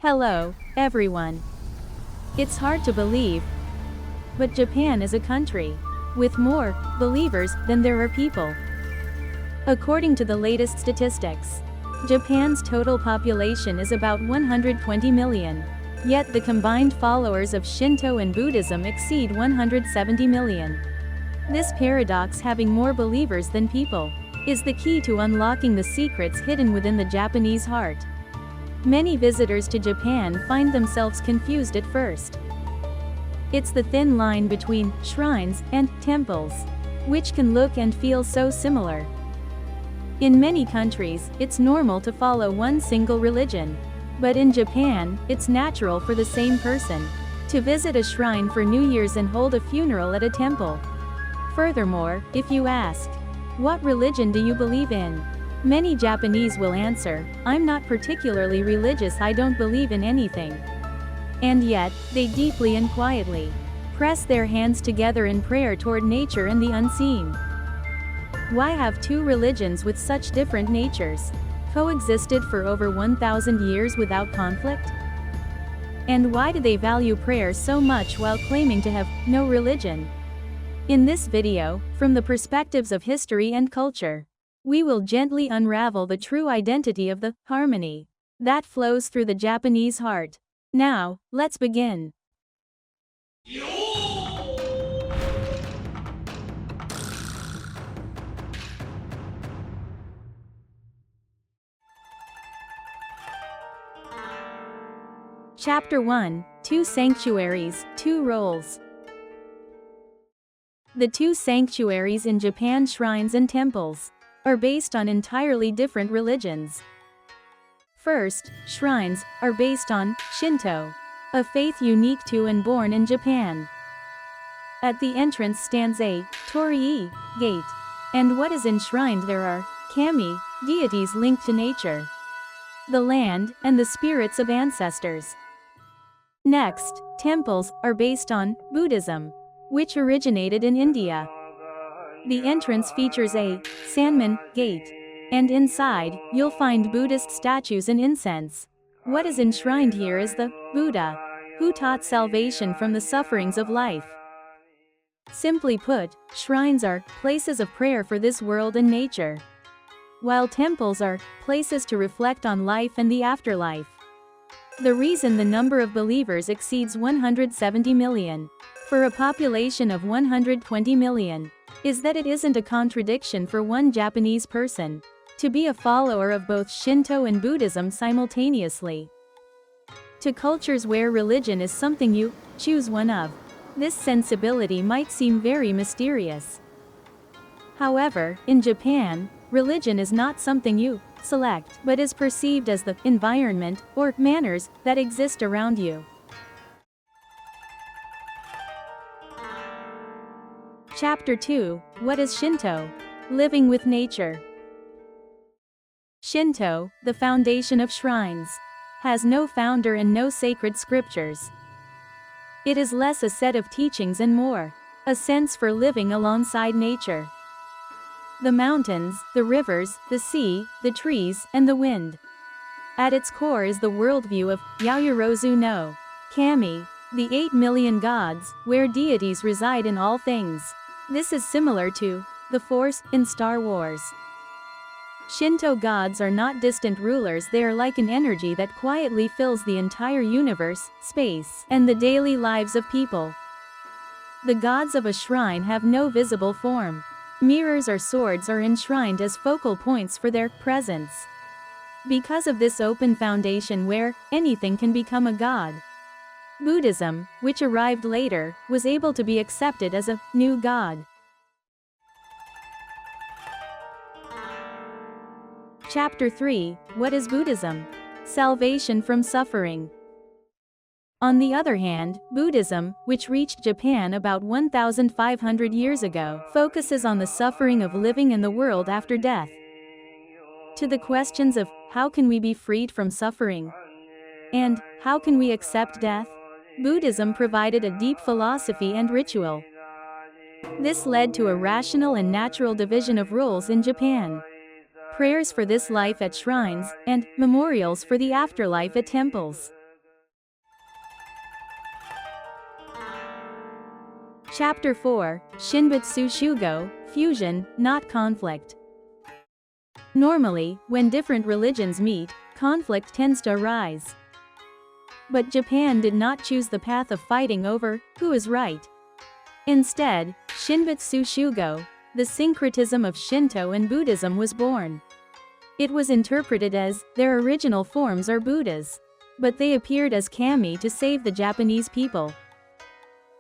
Hello, everyone. It's hard to believe, but Japan is a country with more believers than there are people. According to the latest statistics, Japan's total population is about 120 million. Yet the combined followers of Shinto and Buddhism exceed 170 million. This paradox, having more believers than people, is the key to unlocking the secrets hidden within the Japanese heart. Many visitors to Japan find themselves confused at first. It's the thin line between shrines and temples, which can look and feel so similar. In many countries, it's normal to follow one single religion. But in Japan, it's natural for the same person to visit a shrine for New Year's and hold a funeral at a temple. Furthermore, if you ask, "What religion do you believe in?" many Japanese will answer, "I'm not particularly religious, I don't believe in anything." And yet, they deeply and quietly press their hands together in prayer toward nature and the unseen. Why have two religions with such different natures coexisted for over 1,000 years without conflict? And why do they value prayer so much while claiming to have no religion? In this video, from the perspectives of history and culture, we will gently unravel the true identity of the harmony that flows through the Japanese heart. Now, let's begin. Chapter 1: Two Sanctuaries, Two Roles. The two sanctuaries in Japan, shrines and temples, are based on entirely different religions. First, shrines are based on Shinto, a faith unique to and born in Japan. At the entrance stands a torii gate, and what is enshrined there are kami, deities linked to nature, the land, and the spirits of ancestors. Next, temples are based on Buddhism, which originated in India. The entrance features a Sanmin gate, and inside, you'll find Buddhist statues and incense. What is enshrined here is the Buddha, who taught salvation from the sufferings of life. Simply put, shrines are places of prayer for this world and nature, while temples are places to reflect on life and the afterlife. The reason the number of believers exceeds 170 million, for a population of 120 million, is that it isn't a contradiction for one Japanese person to be a follower of both Shinto and Buddhism simultaneously. To cultures where religion is something you choose one of, this sensibility might seem very mysterious. However, in Japan, religion is not something you select, but is perceived as the environment or manners that exist around you. Chapter 2: What is Shinto? Living with nature. Shinto, the foundation of shrines, has no founder and no sacred scriptures. It is less a set of teachings and more a sense for living alongside nature. The mountains, the rivers, the sea, the trees, and the wind. At its core is the worldview of Yaoyorozu no Kami, the 8 million gods, where deities reside in all things. This is similar to the Force in Star Wars. Shinto gods are not distant rulers, they are like an energy that quietly fills the entire universe, space, and the daily lives of people. The gods of a shrine have no visible form. Mirrors or swords are enshrined as focal points for their presence. Because of this open foundation where anything can become a god, Buddhism, which arrived later, was able to be accepted as a new god. Chapter 3: What is Buddhism? Salvation from suffering. On the other hand, Buddhism, which reached Japan about 1,500 years ago, focuses on the suffering of living in the world after death. To the questions of how can we be freed from suffering and how can we accept death, Buddhism provided a deep philosophy and ritual. This led to a rational and natural division of roles in Japan: prayers for this life at shrines, and memorials for the afterlife at temples. Chapter 4, Shinbutsu-shugo, Fusion, not conflict. Normally, when different religions meet, conflict tends to arise. But Japan did not choose the path of fighting over who is right. Instead, Shinbutsu-shugo, the syncretism of Shinto and Buddhism, was born. It was interpreted as, their original forms are Buddhas, but they appeared as kami to save the Japanese people.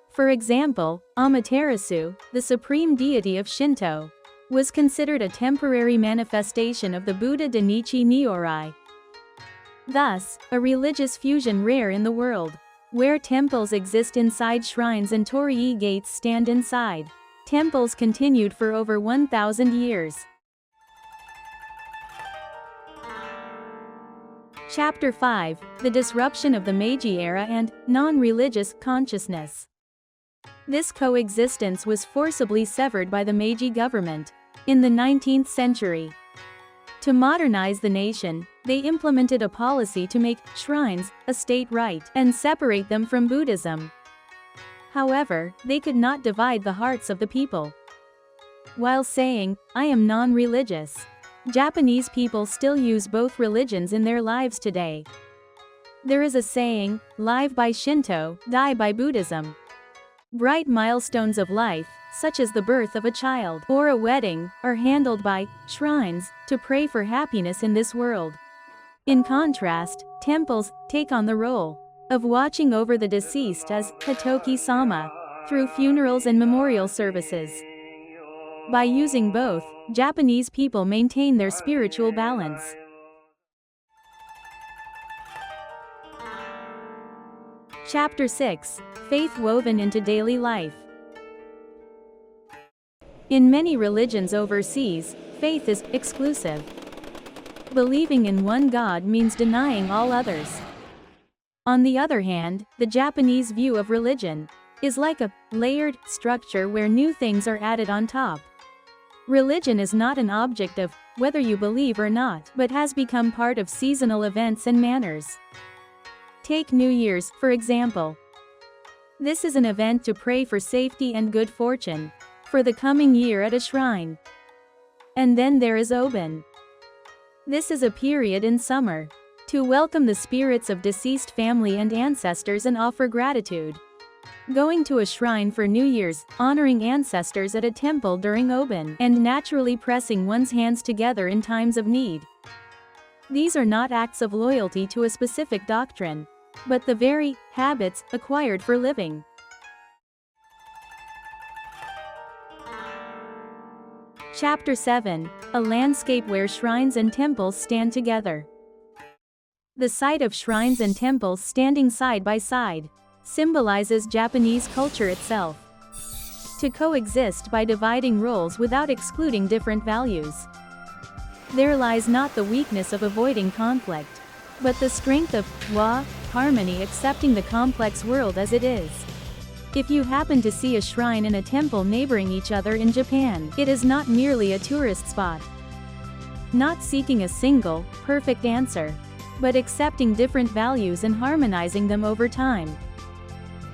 For example, Amaterasu, the supreme deity of Shinto, was considered a temporary manifestation of the Buddha Danichi Nyorai. Thus, a religious fusion rare in the world, where temples exist inside shrines and torii gates stand inside. Temples continued for over 1,000 years. Chapter 5, The Disruption of the Meiji Era and Non-Religious Consciousness. This coexistence was forcibly severed by the Meiji government in the 19th century. To modernize the nation, they implemented a policy to make shrines a state right and separate them from Buddhism. However, they could not divide the hearts of the people. While saying, "I am non-religious," Japanese people still use both religions in their lives today. There is a saying, "Live by Shinto, die by Buddhism." Bright milestones of life, such as the birth of a child or a wedding, are handled by shrines to pray for happiness in this world. In contrast, temples take on the role of watching over the deceased as Hatoki-sama through funerals and memorial services. By using both, Japanese people maintain their spiritual balance. Chapter 6, Faith Woven into Daily Life. In many religions overseas, faith is exclusive. Believing in one God means denying all others. On the other hand, the Japanese view of religion is like a layered structure where new things are added on top. Religion is not an object of whether you believe or not, but has become part of seasonal events and manners. Take New Year's, for example. This is an event to pray for safety and good fortune for the coming year at a shrine. And then there is Obon. This is a period in summer to welcome the spirits of deceased family and ancestors and offer gratitude. Going to a shrine for New Year's, honoring ancestors at a temple during Obon, and naturally pressing one's hands together in times of need. These are not acts of loyalty to a specific doctrine, but the very habits acquired for living. Chapter 7, A Landscape Where Shrines and Temples Stand Together. The sight of shrines and temples standing side by side symbolizes Japanese culture itself. To coexist by dividing roles without excluding different values. There lies not the weakness of avoiding conflict, but the strength of harmony, accepting the complex world as it is. If you happen to see a shrine and a temple neighboring each other in Japan, it is not merely a tourist spot. Not seeking a single, perfect answer, but accepting different values and harmonizing them over time.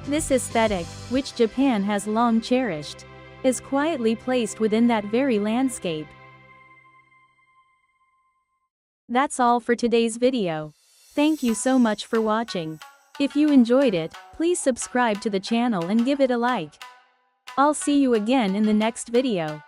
This aesthetic, which Japan has long cherished, is quietly placed within that very landscape. That's all for today's video. Thank you so much for watching. If you enjoyed it, please subscribe to the channel and give it a like. I'll see you again in the next video.